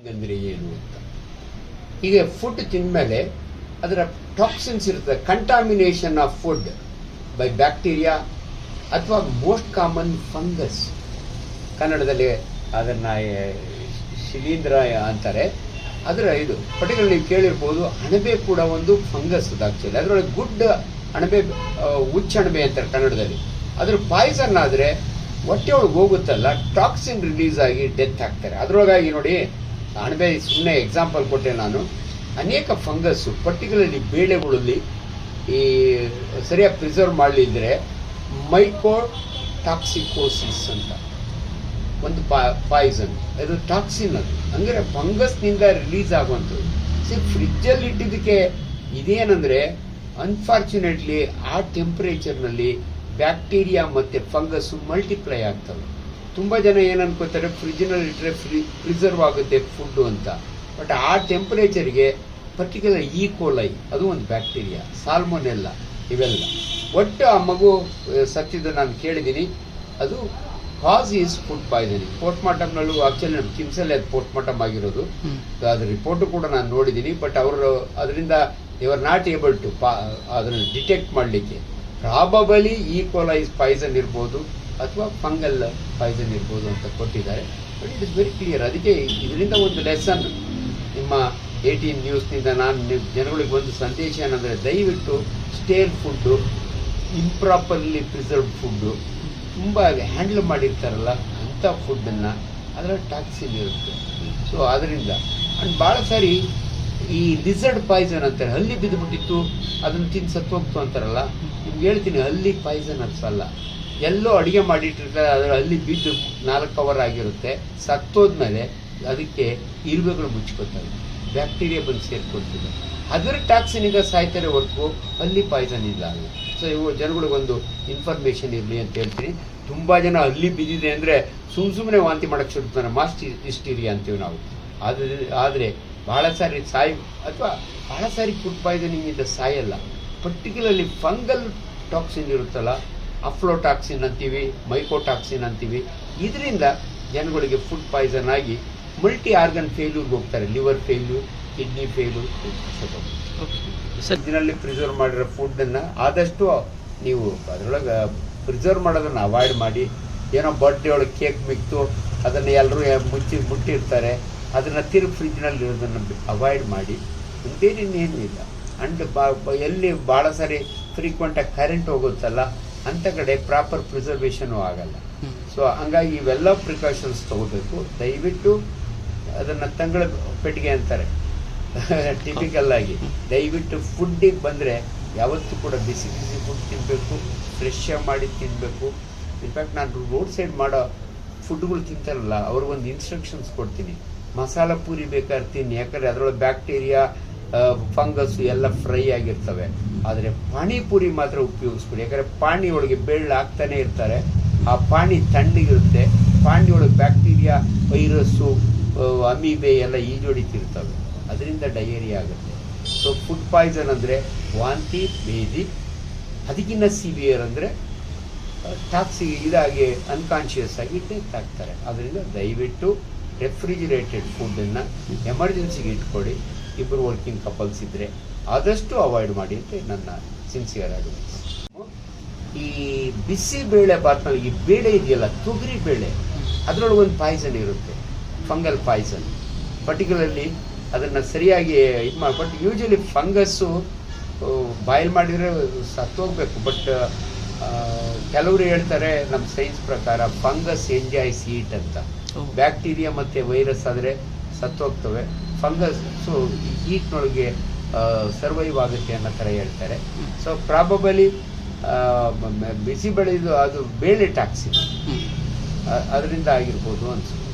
ಅಂದರೆ ಏನು ಅಂತ. ಈಗ ಫುಡ್ ತಿಂದಮೇಲೆ ಅದರ ಟಾಕ್ಸಿನ್ಸ್ ಇರ್ತದೆ, contamination of food by bacteria ಅಥವಾ ಮೋಸ್ಟ್ ಕಾಮನ್ ಫಂಗಸ್. ಕನ್ನಡದಲ್ಲಿ ಅದನ್ನು ಶಿಲೀಂಧ್ರ ಅಂತಾರೆ. ಅದರ ಇದು ಪರ್ಟಿಕ್ಯುಲರ್ ನೀವು ಕೇಳಿರ್ಬೋದು, ಅಣಬೆ ಕೂಡ ಒಂದು ಫಂಗಸ್ ಅದು ಆ್ಯಕ್ಚುಲಿ. ಅದರೊಳಗೆ ಗುಡ್ ಅಣಬೆ, ಹುಚ್ಚಣಬೆ ಅಂತಾರೆ ಕನ್ನಡದಲ್ಲಿ. ಅದ್ರ ಪಾಯ್ಸನ್ ಆದರೆ ಹೊಟ್ಟೆ ಒಳಗೆ ಹೋಗುತ್ತಲ್ಲ, ಟಾಕ್ಸಿನ್ ರಿಲೀಸ್ ಆಗಿ ಡೆತ್ ಆಗ್ತಾರೆ. ಅದರೊಳಗಾಗಿ ನೋಡಿ, ಅಣಬೆ ಸುಮ್ಮನೆ ಎಕ್ಸಾಂಪಲ್ ಕೊಟ್ಟೆ ನಾನು. ಅನೇಕ ಫಂಗಸ್ಸು ಪರ್ಟಿಕ್ಯುಲರ್ಲಿ ಬೇಳೆಗಳಲ್ಲಿ ಈ ಸರಿಯಾಗಿ ಪ್ರಿಸರ್ವ್ ಮಾಡಲಿದ್ರೆ ಮೈಕೋಟಾಕ್ಸಿಕೋಸಿಸ್ ಅಂತ ಒಂದು ಪಾಯ್ಸನ್, ಅದು ಟಾಕ್ಸಿನ್. ಅದು ಅಂದರೆ ಫಂಗಸ್ನಿಂದ ರಿಲೀಸ್ ಆಗುವಂಥದ್ದು. ಫ್ರಿಜ್ಜಲ್ಲಿ ಇಟ್ಟಿದ್ದಕ್ಕೆ ಇದೇನಂದರೆ ಅನ್ಫಾರ್ಚುನೇಟ್ಲಿ ಆ ಟೆಂಪ್ರೇಚರ್ನಲ್ಲಿ ಬ್ಯಾಕ್ಟೀರಿಯಾ ಮತ್ತು ಫಂಗಸ್ಸು ಮಲ್ಟಿಪ್ಲೈ ಆಗ್ತವೆ. ತುಂಬ ಜನ ಏನು ಅನ್ಕೋತಾರೆ, ಫ್ರಿಜ್ಜಿನಲ್ಲಿ ಇಟ್ಟರೆ ಪ್ರಿಸರ್ವ್ ಆಗುತ್ತೆ ಫುಡ್ಡು ಅಂತ. ಬಟ್ ಆ ಟೆಂಪ್ರೇಚರ್ಗೆ ಪರ್ಟಿಕ್ಯುಲರ್ ಈಕೋಲೈ, ಅದು ಒಂದು ಬ್ಯಾಕ್ಟೀರಿಯಾ, ಸಾಲ್ಮೊನೆಲ್ಲ, ಇವೆಲ್ಲ ಒಟ್ಟು ಆ ಮಗು ಸತ್ತಿದ್ದು ನಾನು ಕೇಳಿದ್ದೀನಿ. ಅದು ಕಾಸ್ ಈಸ್ ಫುಡ್ ಪಾಯ್ಸನಿಂಗ್. ಪೋಸ್ಟ್ಮಾರ್ಟಮ್ನಲ್ಲೂ ಆಕ್ಚುಲಿ ನಮ್ಮ ಕಿಮ್ಸಲ್ಲಿ ಅದು ಪೋಸ್ಟ್ಮಾರ್ಟಮ್ ಆಗಿರೋದು. ಅದ್ರ ರಿಪೋರ್ಟು ಕೂಡ ನಾನು ನೋಡಿದ್ದೀನಿ. ಬಟ್ ಅವರು ಅದರಿಂದ ಆರ್ ನಾಟ್ ಏಬಲ್ ಟು ಅದನ್ನು ಡಿಟೆಕ್ಟ್ ಮಾಡಲಿಕ್ಕೆ. ಪ್ರಾಬಬಲಿ ಈಕೋಲೈ ಪಾಯ್ಸನ್ ಇರ್ಬೋದು ಅಥವಾ ಫಂಗಲ್ ಪಾಯ್ಸನ್ ಇರ್ಬೋದು ಅಂತ ಕೊಟ್ಟಿದ್ದಾರೆ. But it is very clear. ಅದಕ್ಕೆ ಇದರಿಂದ ಒಂದು ಲೆಸನ್ ನಿಮ್ಮ 18 ನ್ಯೂಸ್ನಿಂದ ನಾನು ಜನಗಳಿಗೆ ಒಂದು ಸಂದೇಶ ಏನಂದರೆ, ದಯವಿಟ್ಟು ಸ್ಟೇಲ್ ಫುಡ್ಡು, ಇಂಪ್ರಾಪರ್ಲಿ ಪ್ರಿಸರ್ವ್ಡ್ ಫುಡ್ಡು, ತುಂಬ ಹ್ಯಾಂಡಲ್ ಮಾಡಿರ್ತಾರಲ್ಲ ಅಂಥ ಫುಡ್ಡನ್ನು, ಅದರ ಟಾಕ್ಸಿನ್ ಇರುತ್ತೆ. ಸೊ ಅದರಿಂದ ಅಂಡ್ ಭಾಳ ಸಾರಿ ಈ ಲಿಸರ್ಡ್ ಪಾಯ್ಸನ್ ಅಂತಾರೆ, ಹಲ್ಲಿ ಬಿದ್ದುಬಿಟ್ಟಿತ್ತು ಅದನ್ನು ತಿಂದು ಸತ್ತೋಗ್ತು ಅಂತಾರಲ್ಲ. ನಿಮ್ಗೆ ಹೇಳ್ತೀನಿ, ಹಲ್ಲಿ ಪಾಯ್ಸನ್ ಅನ್ಸಲ್ಲ. ಎಲ್ಲೋ ಅಡುಗೆ ಮಾಡಿಟ್ಟಿರ್ತಾರೆ, ಅದರ ಹಲ್ಲಿ ಬಿದ್ದು 4 ಅವರ್ ಆಗಿರುತ್ತೆ. ಸತ್ತೋದ್ಮೇಲೆ ಅದಕ್ಕೆ ಇರುವೆಗಳು ಮುಚ್ಕೋತಾರೆ, ಬ್ಯಾಕ್ಟೀರಿಯಾ ಬಂದು ಸೇರ್ಕೊಳ್ತಿದೆ. ಅದರ ಟಾಕ್ಸಿನಿಂದ ಸಾಯ್ತಾರೆ ಹೊರತು ಹಲ್ಲಿ ಪಾಯ್ಸನ್ ಇಲ್ಲ. ಸೊ ಇವು ಜನಗಳಿಗೊಂದು ಇನ್ಫಾರ್ಮೇಷನ್ ಇರಲಿ ಅಂತ ಹೇಳ್ತೀನಿ. ತುಂಬ ಜನ ಹಲ್ಲಿ ಬಿದ್ದಿದೆ ಅಂದರೆ ಸುಮ್ಮನೆ ವಾಂತಿ ಮಾಡೋಕ್ಕೆ ಶುರುತ್ತಾರೆ, ಮಾಸ್ಟ್ ಹಿಸ್ಟೀರಿಯಾ ಅಂತೀವಿ ನಾವು. ಆದರೆ ಭಾಳ ಸಾರಿ ಅಥವಾ ಭಾಳ ಸಾರಿ ಫುಡ್ ಪಾಯ್ಸನಿಂಗಿಂದ ಸಾಯಲ್ಲ. ಪರ್ಟಿಕ್ಯುಲರ್ಲಿ ಫಂಗಲ್ ಟಾಕ್ಸಿನ್ ಇರುತ್ತಲ್ಲ, ಅಫ್ಲೋಟಾಕ್ಸಿನ್ ಅಂತೀವಿ, ಮೈಕೋಟಾಕ್ಸಿನ್ ಅಂತೀವಿ. ಇದರಿಂದ ಜನಗಳಿಗೆ ಫುಡ್ ಪಾಯ್ಸನ್ ಆಗಿ ಮಲ್ಟಿ ಆರ್ಗನ್ ಫೇಲ್ಯೂರ್ಗೆ ಹೋಗ್ತಾರೆ. Liver failure, kidney failure. ಇದರಲ್ಲಿ ಪ್ರಿಸರ್ವ್ ಮಾಡಿರೋ ಫುಡ್ಡನ್ನು ಆದಷ್ಟು ನೀವು ಅದರೊಳಗೆ ಪ್ರಿಸರ್ವ್ ಮಾಡೋದನ್ನು ಅವಾಯ್ಡ್ ಮಾಡಿ. ಏನೋ ಬರ್ಡೇ ಒಳಗೆ ಕೇಕ್ ಮಿಕ್ತು ಅದನ್ನು ಎಲ್ಲರೂ ಮುಟ್ಟಿರ್ತಾರೆ, ಅದನ್ನು ತಿರುಗಿ ಫ್ರಿಜ್ನಲ್ಲಿ ಇರೋದನ್ನು ಅವಾಯ್ಡ್ ಮಾಡಿ. ಬೇರೇನೇನೂ ಇಲ್ಲ. ಅಂಡ್ ಎಲ್ಲಿ ಭಾಳ ಸಾರಿ ಫ್ರೀಕ್ವೆಂಟಾಗಿ ಕರೆಂಟ್ ಹೋಗುತ್ತಲ್ಲ ಅಂಥ ಕಡೆ ಪ್ರಾಪರ್ ಪ್ರಿಸರ್ವೇಷನು ಆಗಲ್ಲ. ಸೊ ಹಂಗಾಗಿ ಇವೆಲ್ಲ ಪ್ರಿಕಾಷನ್ಸ್ ತೊಗೋಬೇಕು. ದಯವಿಟ್ಟು ಅದನ್ನು ತಂಗಳ ಪೆಟ್ಟಿಗೆ ಅಂತಾರೆ ಟಿಪಿಕಲ್ ಆಗಿ. ದಯವಿಟ್ಟು ಫುಡ್ಡಿಗೆ ಬಂದರೆ ಯಾವತ್ತೂ ಕೂಡ ಬಿಸಿ ಫುಡ್ ತಿನ್ನಬೇಕು, ಫ್ರೆಶ್ ಮಾಡಿ ತಿನ್ನಬೇಕು. ಇನ್ಫ್ಯಾಕ್ಟ್ ನಾನು ರೋಡ್ ಸೈಡ್ ಮಾಡೋ ಫುಡ್ಗಳು ತಿಂತಾರಲ್ಲ, ಅವ್ರಿಗೊಂದು ಇನ್ಸ್ಟ್ರಕ್ಷನ್ಸ್ ಕೊಡ್ತೀನಿ, ಮಸಾಲ ಪೂರಿ ಬೇಕಾದ್ರೆ ತಿನ್ನಿ, ಯಾಕಂದರೆ ಅದರೊಳಗೆ ಬ್ಯಾಕ್ಟೀರಿಯಾ, ಫಂಗಸ್ಸು ಎಲ್ಲ ಫ್ರೈ ಆಗಿರ್ತವೆ. ಆದರೆ ಪಾನಿಪುರಿ ಮಾತ್ರ ಉಪಯೋಗಿಸ್ಬಿಡಿ, ಯಾಕಂದರೆ ಪಾನಿ ಒಳಗೆ ಬೆಳ್ಳು ಹಾಕ್ತಾನೆ ಇರ್ತಾರೆ. ಆ ಪಾನಿ ತಣ್ಣಗಿರುತ್ತೆ, ಪಾನಿ ಒಳಗೆ ಬ್ಯಾಕ್ಟೀರಿಯಾ, ವೈರಸ್ಸು, ಅಮೀಬೆ ಎಲ್ಲ ಈಜೊಡಿತಿರ್ತವೆ, ಅದರಿಂದ ಡಯೇರಿಯಾ ಆಗುತ್ತೆ. ಸೊ ಫುಡ್ ಪಾಯ್ಸನ್ ಅಂದರೆ ವಾಂತಿ, ಬೇದಿ. ಅದಕ್ಕಿಂತ ಸಿವಿಯರ್ ಅಂದರೆ ಇದಾಗಿ ಅನ್ಕಾನ್ಷಿಯಸ್ ಆಗಿ ಡೆತ್ ಆಗ್ತಾರೆ. ಅದರಿಂದ ದಯವಿಟ್ಟು ರೆಫ್ರಿಜಿರೇಟೆಡ್ ಫುಡ್ಡನ್ನು ಎಮರ್ಜೆನ್ಸಿಗೆ ಇಟ್ಕೊಳ್ಳಿ. ಇಬ್ಬರು ವರ್ಕಿಂಗ್ ಕಪಲ್ಸ್ ಇದ್ದರೆ ಆದಷ್ಟು ಅವಾಯ್ಡ್ ಮಾಡಿ ಅಂತ ನನ್ನ ಸಿನ್ಸಿಯರ್ ಅಡ್ವೈಸ್. ಈ ಬಿಸಿ ಬೇಳೆ ಬಾತ್ನಲ್ಲಿ ಈ ಬೇಳೆ ಇದೆಯಲ್ಲ, ತೊಗರಿ ಬೇಳೆ, ಅದರೊಳಗೆ ಒಂದು ಪಾಯ್ಸನ್ ಇರುತ್ತೆ, ಫಂಗಲ್ ಪಾಯ್ಸನ್. ಪರ್ಟಿಕ್ಯುಲರ್ಲಿ ಅದನ್ನು ಸರಿಯಾಗಿ ಇದು ಮಾಡಿ. ಬಟ್ ಯೂಶಲಿ ಫಂಗಸ್ಸು ಬಾಯ್ಲ್ ಮಾಡಿದರೆ ಸತ್ತೋಗ್ಬೇಕು. ಬಟ್ ಕೆಲವರು ಹೇಳ್ತಾರೆ ನಮ್ಮ ಸೈನ್ಸ್ ಪ್ರಕಾರ ಫಂಗಸ್ ಎಂಜಾಯ್ಸ್ ಹೀಟ್ ಅಂತ. ಬ್ಯಾಕ್ಟೀರಿಯಾ ಮತ್ತು ವೈರಸ್ ಆದರೆ ಸತ್ತೋಗ್ತವೆ, ಫಂಗಸ್ಸು ಹೀಟ್ನೊಳಗೆ ಸರ್ವೈವ್ ಆಗುತ್ತೆ ಅನ್ನೋ ಥರ ಹೇಳ್ತಾರೆ. ಸೊ ಪ್ರಾಬಬಲಿ ಬಿಸಿ ಬೆಳೆದು ಅದು ಬೇಳೆ ಟಾಕ್ಸಿನ್ ಅದರಿಂದ ಆಗಿರ್ಬೋದು ಅನ್ಸುತ್ತೆ.